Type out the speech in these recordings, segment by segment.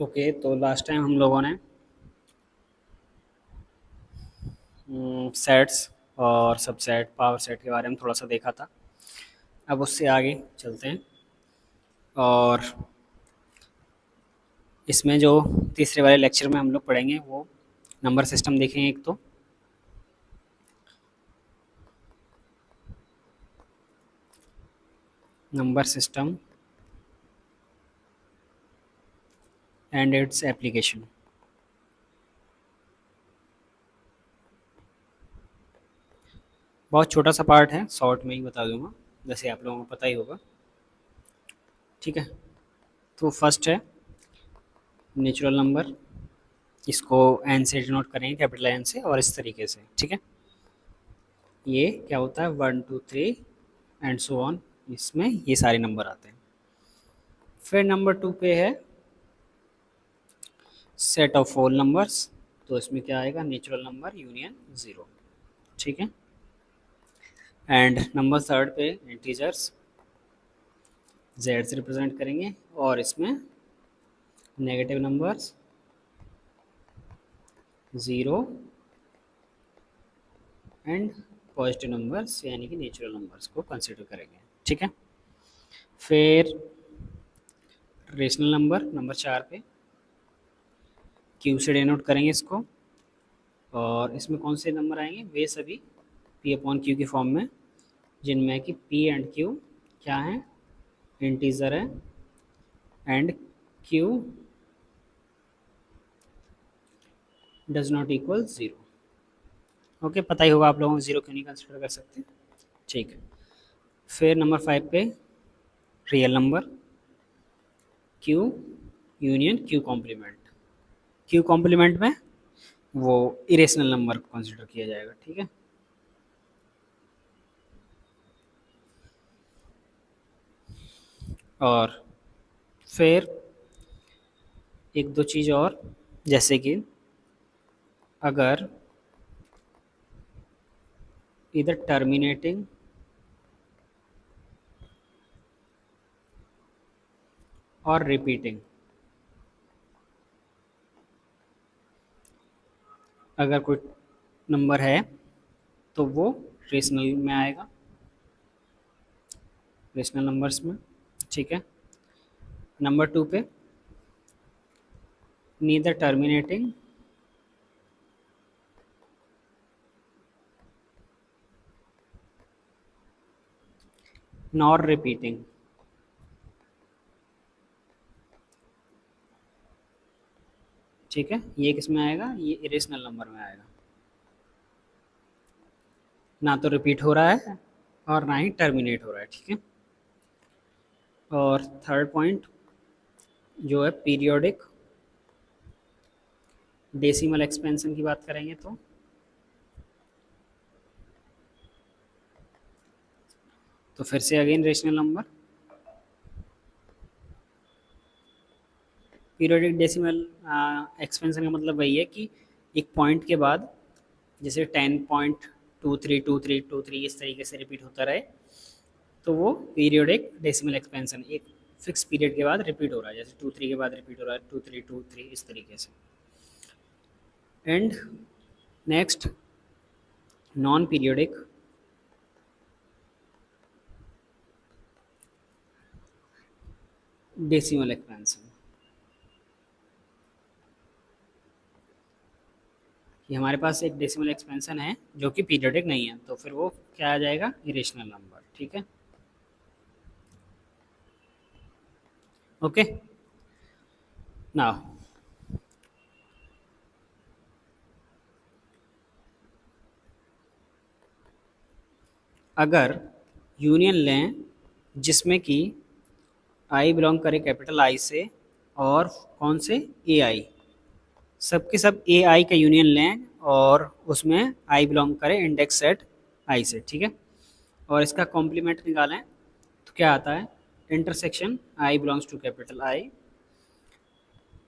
Okay, तो last time हम लोगों ने सेट्स और सबसेट पावर सेट के बारे में थोड़ा सा देखा था। अब उससे आगे चलते हैं और इसमें जो तीसरे वाले लेक्चर में हम लोग पढ़ेंगे वो नंबर सिस्टम देखेंगे। एक तो number system and its application. बहुत छोटा सा पार्ट है, शॉर्ट में ही बता दूंगा, जैसे आप लोगों को पता ही होगा। ठीक है, तो फर्स्ट है नेचुरल नंबर। इसको एन से डिनोट करेंगे, कैपिटल एन से, और इस तरीके से। ठीक है, ये क्या होता है, 1 2 3 एंड सो ऑन, इसमें ये सारे नंबर आते हैं। फिर नंबर 2 पे है सेट ऑफ होल नंबर्स। तो इसमें क्या आएगा, नेचुरल नंबर यूनियन ज़ीरो। ठीक है, एंड नंबर थर्ड पे इंटीजर्स, जेड से रिप्रेजेंट करेंगे, और इसमें negative numbers zero and positive numbers यानी कि नेचुरल नंबर्स को कंसिडर करेंगे। ठीक है, फिर रेशनल नंबर नंबर 4 पे क्यू से डिनोट करेंगे इसको, और इसमें कौन से नंबर आएंगे, वे सभी पी अपॉन क्यू की फॉर्म में जिनमें कि पी एंड क्यू क्या है, इंटीजर है, and Q does not equal zero. Okay, पता ही होगा आप लोगों को ज़ीरो क्यों नहीं कंसिडर कर सकते। ठीक है, फिर नंबर 5 पे real number Q union Q complement. Q complement में वो इरेशनल नंबर को कंसिडर किया जाएगा। ठीक है, और फिर एक दो चीज़ और, जैसे कि अगर इधर टर्मिनेटिंग और रिपीटिंग, अगर कोई नंबर है तो वो रेशनल में आएगा, रेशनल नंबर्स में। ठीक है, नंबर 2 पे नीदर टर्मिनेटिंग नॉर रिपीटिंग। ठीक है, ये किस में आएगा, ये इरेशनल नंबर में आएगा, ना तो रिपीट हो रहा है और ना ही टर्मिनेट हो रहा है। ठीक है, और थर्ड पॉइंट जो है पीरियोडिक डेसिमल एक्सपेंशन की बात करेंगे तो फिर से again rational number. Periodic decimal expansion का मतलब वही है कि एक पॉइंट के बाद जैसे 10.232323 इस तरीके से रिपीट होता रहे, तो वो पीरियोडिक डेसिमल एक्सपेंशन एक फिक्स पीरियड के बाद रिपीट हो रहा है, जैसे 2 3 के बाद रिपीट हो रहा है, 2 3 2 3 इस तरीके से। And next non periodic decimal expansion, कि हमारे पास एक डेसिमल एक्सपेंशन है जो कि पीरियोडिक नहीं है, तो फिर वो क्या आ जाएगा, इरेशनल नंबर। ठीक है, ओके। नाउ अगर यूनियन लें जिसमें कि आई बिलोंग करे कैपिटल आई से, और कौन से, ए आई, सबके सब ए आई का यूनियन लें और उसमें आई बिलोंग करे इंडेक्स सेट आई से। ठीक है, और इसका कॉम्प्लीमेंट निकालें तो क्या आता है, intersection i belongs to capital I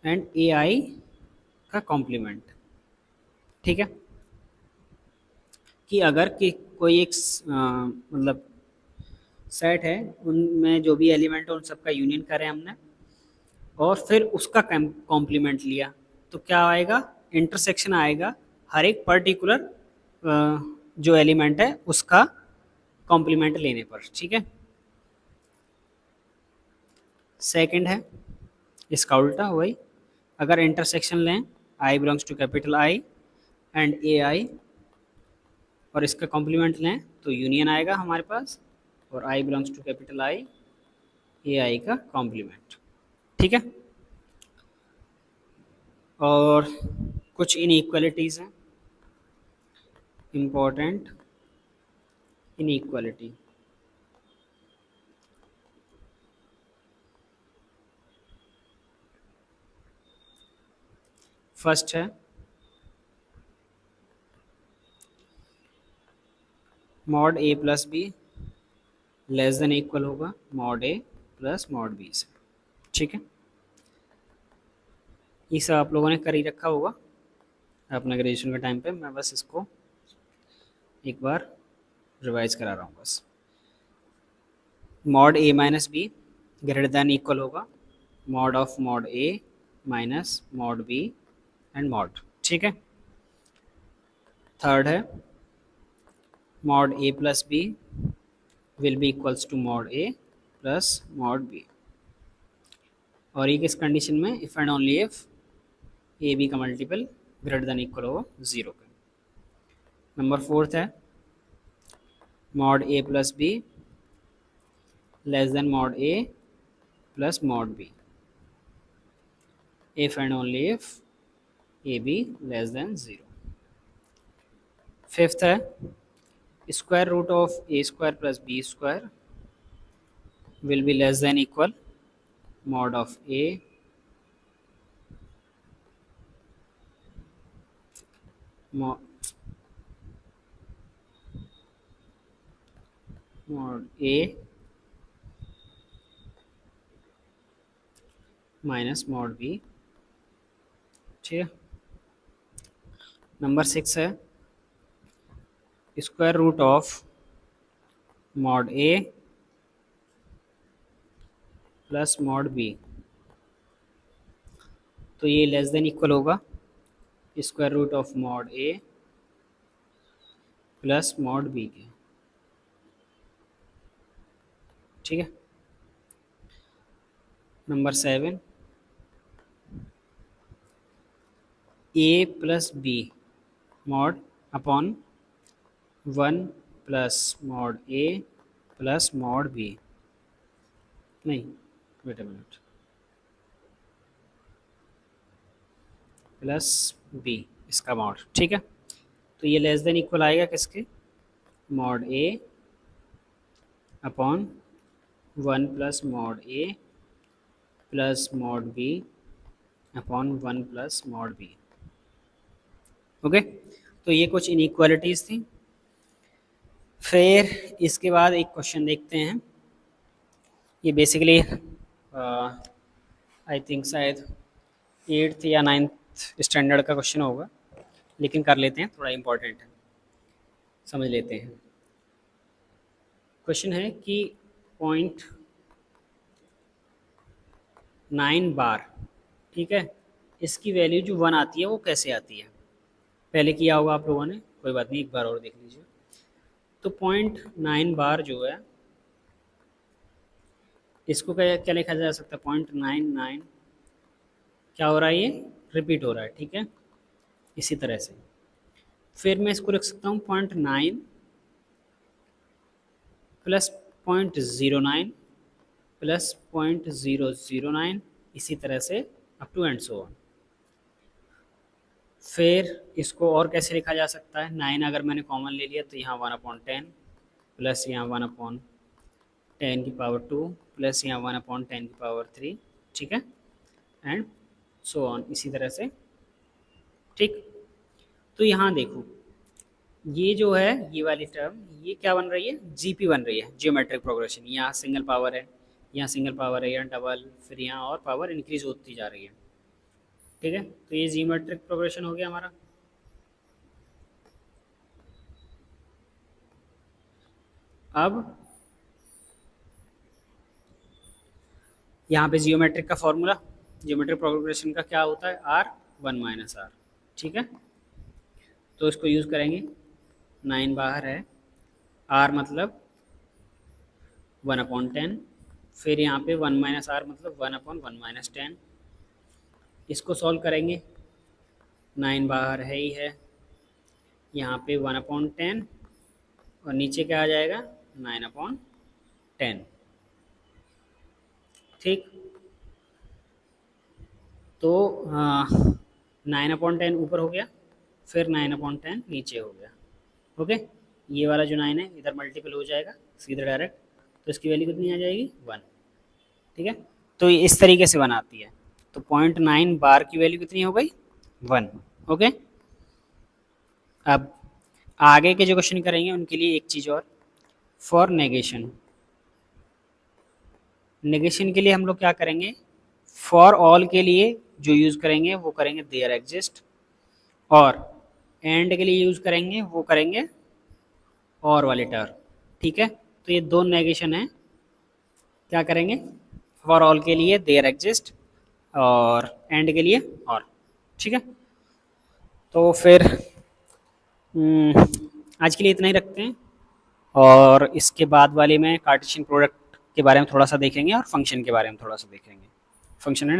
and A i का कॉम्प्लीमेंट। ठीक है, कि अगर कि कोई एक मतलब सेट है, उनमें जो भी एलिमेंट है उन सबका यूनियन करें हमने, और फिर उसका कॉम्प्लीमेंट लिया, तो क्या आएगा, इंटरसेक्शन आएगा हर एक पर्टिकुलर जो एलिमेंट है उसका कॉम्प्लीमेंट लेने पर। ठीक है, सेकंड है इसका उल्टा वही, अगर इंटरसेक्शन लें i belongs to capital I and A i और इसका कॉम्प्लीमेंट लें तो यूनियन आएगा हमारे पास, और आई belongs to capital I, A i का कॉम्प्लीमेंट। ठीक है, और कुछ इनइक्वालिटीज़ हैं, इम्पोर्टेंट इनइक्वालिटी। फर्स्ट है mod a plus b less than equal होगा mod a plus mod B से। ठीक है, ये सब आप लोगों ने कर ही रखा होगा अपने ग्रेजुएशन के टाइम पे, मैं बस इसको एक बार रिवाइज करा रहा हूँ बस। Mod a minus b greater than equal होगा mod of mod a minus mod b and mod. ठीक है, थर्ड है mod a plus b will be equals to mod a plus mod b, और ये किस कंडीशन में, if and only if a b का multiple greater than equal हो 0 का। नंबर फोर्थ है mod a plus b less than mod a plus mod B, if and only if a b less than 0। Fifth है square root of a square plus b square will be less than equal mod of a mod a minus mod b. ठीक है, number 6 है square root of mod a plus mod b, तो ये less than equal होगा square root of mod a plus mod b के। ठीक है, number 7 a plus b mod upon 1 plus mod a plus mod b, नहीं wait a minute, plus b इसका mod. ठीक है, तो ये लेस देन इक्वल आएगा किसके, mod a upon 1 plus mod a plus mod b upon 1 plus mod b. Okay, तो ये कुछ इनइक्वालिटीज़ थी। फिर इसके बाद एक क्वेश्चन देखते हैं, ये बेसिकली आई थिंक शायद 8th या 9th स्टैंडर्ड का क्वेश्चन होगा, लेकिन कर लेते हैं, थोड़ा इम्पोर्टेंट है, समझ लेते हैं। क्वेश्चन है कि 0.9 बार, ठीक है, इसकी वैल्यू जो 1 आती है वो कैसे आती है, पहले किया होगा आप लोगों ने, कोई बात नहीं, एक बार और देख लीजिए। तो 0.9 बार जो है इसको क्या क्या लिखा जा सकता है, 0.99 क्या हो रहा है, ये रिपीट हो रहा है। ठीक है, इसी तरह से फिर मैं इसको लिख सकता हूँ 0.9 प्लस 0.09 प्लस 0.009, इसी तरह से up to and so on. फिर इसको और कैसे लिखा जा सकता है, 9 अगर मैंने कॉमन ले लिया तो यहाँ 1/10 प्लस यहाँ 1/10 की पावर 2 प्लस यहाँ 1/10 की पावर 3। ठीक है, एंड सो ऑन, इसी तरह से। ठीक, तो यहाँ देखो ये जो है ये वाली टर्म ये क्या बन रही है, जीपी बन रही है, जियोमेट्रिक प्रोग्रेशन। यहाँ सिंगल पावर है, यहाँ सिंगल पावर है, यहाँ डबल, फिर यहाँ और पावर इंक्रीज होती जा रही है। ठीक है, तो ये जियोमेट्रिक प्रोग्रेशन हो गया हमारा। अब यहाँ पे जियोमेट्रिक का फॉर्मूला ज्योमेट्रिक प्रोग्रेशन का क्या होता है, आर 1 माइनस आर, ठीक है। तो इसको यूज़ करेंगे, 9 बाहर है, आर मतलब 1/10, फिर यहाँ पे 1 माइनस आर मतलब 1/1 माइनस 10। इसको सॉल्व करेंगे, 9 बाहर है ही है, यहाँ पे 1/10 और नीचे क्या आ जाएगा 9/10, ठीक। तो 9/10 ऊपर हो गया, फिर 9/10 नीचे हो गया, ओके। ये वाला जो 9 है इधर मल्टीपल हो जाएगा सीधे डायरेक्ट, तो इसकी वैल्यू कितनी आ जाएगी 1, ठीक है। तो ये इस तरीके से बनाती है। तो 0.9 बार की वैल्यू कितनी हो गई 1, ओके। अब आगे के जो क्वेश्चन करेंगे उनके लिए एक चीज़ और, फॉर नेगेशन। नेगेशन के लिए हम लोग क्या करेंगे, फॉर ऑल के लिए जो यूज़ करेंगे वो करेंगे देयर एग्जिस्ट, और एंड के लिए यूज़ करेंगे वो करेंगे और वाले टर्म, ठीक है। तो ये दो नेगेशन है, क्या करेंगे, फॉर ऑल के लिए देयर एग्जिस्ट और एंड के लिए और, ठीक है। तो फिर आज के लिए इतना ही रखते हैं, और इसके बाद वाले में कार्टेशियन प्रोडक्ट के बारे में थोड़ा सा देखेंगे और फंक्शन के बारे में थोड़ा सा देखेंगे। फंक्शन है